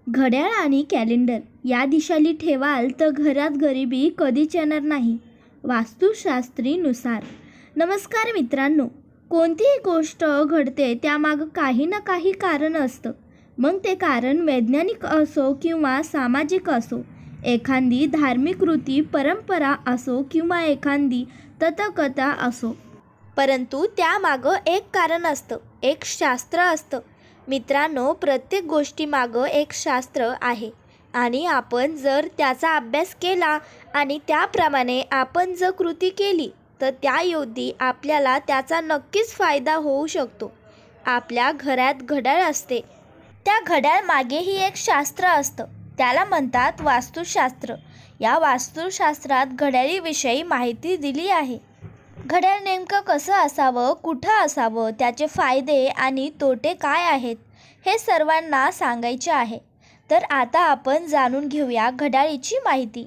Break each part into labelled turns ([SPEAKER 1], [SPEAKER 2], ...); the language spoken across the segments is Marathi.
[SPEAKER 1] घड्याळ आणि कॅलेंडर या दिशाली ठेवाल तर घरात गरिबी कधीच येणार नाही. वास्तुशास्त्रीनुसार. नमस्कार मित्रांनो. कोणतीही गोष्ट घडते त्यामागं काही ना काही कारण असतं. मग ते कारण वैज्ञानिक असो किंवा सामाजिक असो, एखादी धार्मिक कृती, परंपरा असो किंवा एखादी तथाकथा असो, परंतु त्यामागं एक कारण असतं, एक शास्त्र असतं. मित्रांनो, प्रत्येक गोष्टीमागं एक शास्त्र आहे आणि आपण जर त्याचा अभ्यास केला आणि त्याप्रमाणे आपण जर कृती केली तर त्यायोगे आपल्याला त्याचा नक्कीच फायदा होऊ शकतो. आपल्या घरात घड्याळ असते, त्या घड्याळ मागेही एक शास्त्र असतं, त्याला म्हणतात वास्तुशास्त्र. या वास्तुशास्त्रात घड्याळीविषयी माहिती दिली आहे. घड्याळ नेमकं कसं असावं, कुठं असावं, त्याचे फायदे आणि तोटे काय आहेत हे सर्वांना सांगायचे आहे. तर आता आपण जाणून घेऊया घड्याळीची माहिती.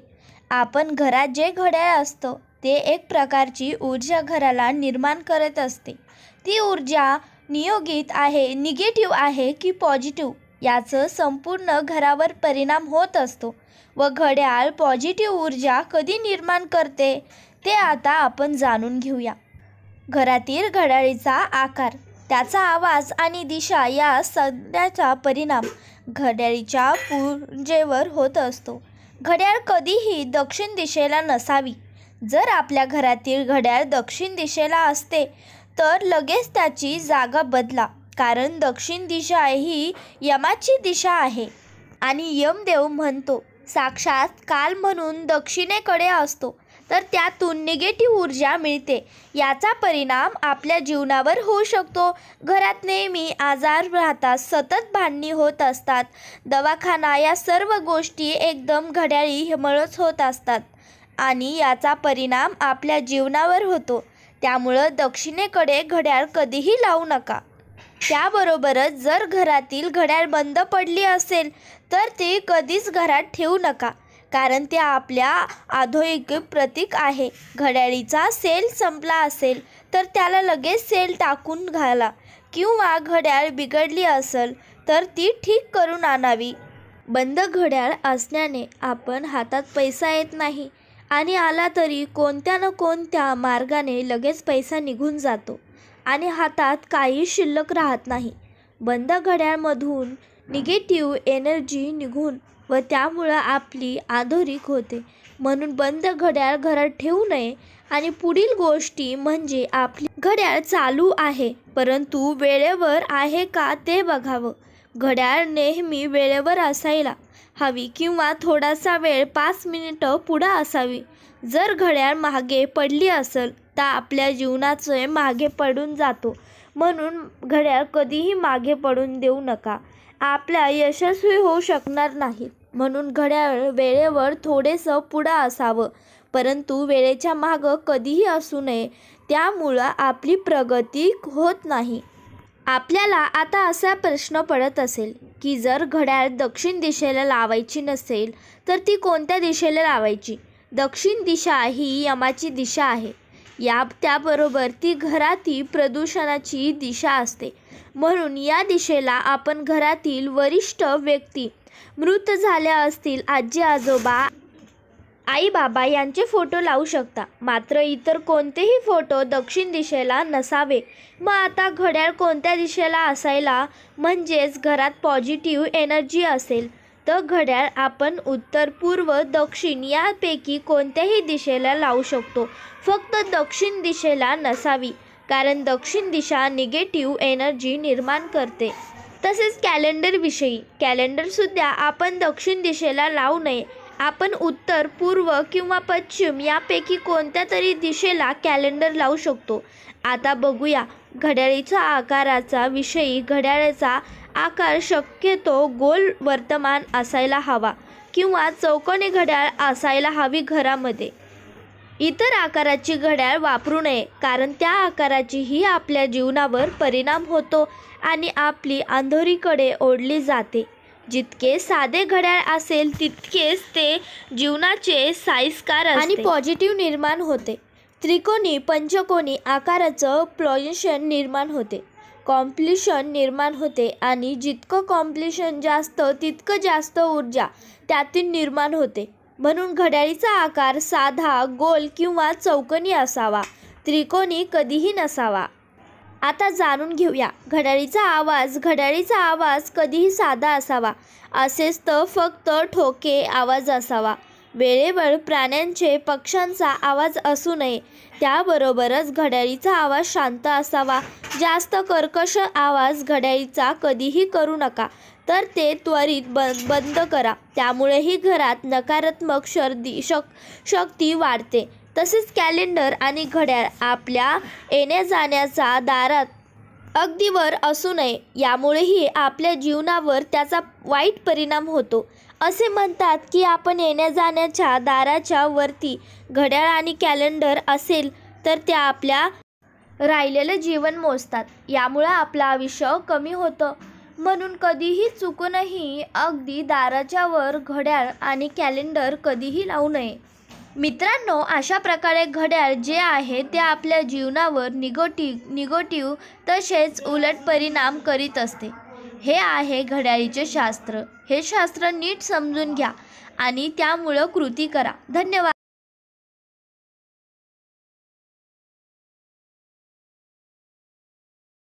[SPEAKER 1] आपण घरात जे घड्याळ असतं ते एक प्रकारची ऊर्जा घराला निर्माण करत असते. ती ऊर्जा नियोगित आहे, निगेटिव्ह आहे की पॉझिटिव्ह याचं संपूर्ण घरावर परिणाम होत असतो. व घड्याळ पॉझिटिव्ह ऊर्जा कधी निर्माण करते ते आता आपण जाणून घेऊया. घरातील घड्याळीचा आकार, त्याचा आवाज आणि दिशा या सगळ्याचा परिणाम घड्याळीच्या ऊर्जेवर होत असतो. घड्याळ कधीही दक्षिण दिशेला नसावी. जर आपल्या घरातील घड्याळ दक्षिण दिशेला असते तर लगेच त्याची जागा बदला, कारण दक्षिण दिशा ही यमाची दिशा आहे आणि यमदेव म्हणतो साक्षात काल म्हणून दक्षिणेकडे असतो, तर त्यातून निगेटिव्ह ऊर्जा मिळते. याचा परिणाम आपल्या जीवनावर होऊ शकतो. घरात नेहमी आजार राहतात, सतत भांडणी होत असतात, दवाखाना या सर्व गोष्टी एकदम घड्याळी हिमळच होत असतात आणि याचा परिणाम आपल्या जीवनावर होतो. त्यामुळं दक्षिणेकडे घड्याळ कधीही लावू नका. त्याबरोबरच जर घरातील घड्याळ बंद पडली असेल तर ती कधीच घरात ठेवू नका, कारण ते आपल्या आधुनिक प्रतीक आहे. घड्याळीचा सेल संपला असेल तर त्याला लगेच सेल टाकून घाला किंवा घड्याळ बिघडली असेल तर ती ठीक करून आणावी. बंद घड्याळ असण्याने आपण हातात पैसा येत नाही आणि आला तरी कोणत्या ना कोणत्या मार्गाने लगेच पैसा निघून जातो आणि हातात काही शिल्लक राहत नाही. बंद घड्याळमधून निगेटिव्ह एनर्जी निघून व त्यामुळं आपली अधोरेखित होते. म्हणून बंद घड्याळ घरात ठेवू नये. आणि पुढील गोष्टी म्हणजे आपली घड्याळ चालू आहे परंतु वेळेवर आहे का ते बघावं. घड्याळ नेहमी वेळेवर असायला हवी किंवा थोडासा वेळ 5 मिनिटं पुढं असावी. जर घड्याळ मागे पडली असेल तर आपल्या जीवनाचे मागे पडून जातो. म्हणून घड्याळ कधीही मागे पडून देऊ नका. आपल्या यशस्वी होऊ शकणार नाही. म्हणून घड्याळ वेळेवर थोडेसं पुढं असावं परंतु वेळेच्या मागं कधीही असू नये, त्यामुळं आपली प्रगती होत नाही. आपल्याला आता असा प्रश्न पडत असेल की जर घड्याळ दक्षिण दिशेला लावायची नसेल तर ती कोणत्या दिशेला लावायची? दक्षिण दिशा ही यमाची दिशा आहे. त्याबरोबर ती घरातील प्रदूषणाची दिशा असते. म्हणून या दिशेला आपण घरातील वरिष्ठ व्यक्ती, मृत झाल्या असतील आजी आजोबा, आई बाबा यांचे फोटो लावू शकता. मात्र इतर कोणतेही फोटो दक्षिण दिशेला नसावे. मग आता घड्याळ कोणत्या दिशेला असायला म्हणजेच घरात पॉझिटिव्ह एनर्जी असेल तर घड्याळ आपण उत्तर, पूर्व, दक्षिण यापैकी कोणत्याही दिशेला लावू शकतो. फक्त दक्षिण दिशेला नसावी, कारण दक्षिण दिशा निगेटिव्ह एनर्जी निर्माण करते. तसेच कॅलेंडरविषयी, कॅलेंडरसुद्धा आपण दक्षिण दिशेला लावू नये. आपण उत्तर, पूर्व किंवा पश्चिम यापैकी कोणत्या तरी दिशेला कॅलेंडर लावू शकतो. आता बघूया घड्याळीच्या आकाराचा विषयी. घड्याळाचा आकार शक्यतो गोल वर्तमान असायला हवा किंवा चौकोनी घड्याळ असायला हवी घरामध्ये. इतर आकाराची घड्याळ वापरू नये, कारण त्या आकाराचीही आपल्या जीवनावर परिणाम होतो आणि आपली अंधोरीकडे ओढली जाते. जितके साधे घड्याळ असेल तितकेच ते जीवनाचे संस्कार आणि पॉझिटिव्ह निर्माण होते. त्रिकोणी, पंचकोनी आकाराचं प्लॉजिशन निर्माण होते. कॉम्प्लिशन निर्माण होते आणि जितकं कॉम्प्लिशन जास्त तितकं जास्त ऊर्जा त्यातून निर्माण होते. म्हणून घड्याळीचा आकार साधा, गोल किंवा चौकोनी असावा, त्रिकोणी कधीही नसावा. आता जाणून घेऊया घड्याळीचा आवाज कधीही साधा असावा, असेच तर फक्त ठोके आवाज असावा. वेळेवर प्राण्यांचे, पक्ष्यांचा आवाज असू नये. त्याबरोबरच घड्याळीचा आवाज शांत असावा. जास्त कर्कश आवाज घड्याळीचा कधीही करू नका, तर ते त्वरित बंद करा. त्यामुळेही घरात नकारात्मक शक्ती वाढते. तसेच कॅलेंडर आणि घड्याळ आपल्या येण्या-जाण्याचा दारात अगदी वर असू नये. यामुळेही आपल्या जीवनावर त्याचा वाईट परिणाम होतो. असे म्हणतात की आपण येण्या-जाण्याच्या दाराच्या वरती घड्याळ आणि कॅलेंडर असेल तर त्या आपल्या राहिलेलं जीवन मोजतात. यामुळे आपलं आयुष्य कमी होतं. म्हणून कधीही चुकूनही अगदी दाराच्या वर घड्याळ आणि कॅलेंडर कधीही लावू नये. मित्रांनो, अशा प्रकारे घड्याळ जे आहे ते आपल्या जीवनावर निगेटिव्ह तसेच उलट परिणाम करीत असते. हे आहे घड्याळीचे शास्त्र. हे शास्त्र नीट समजून घ्या आणि त्यामुळं कृती करा. धन्यवाद.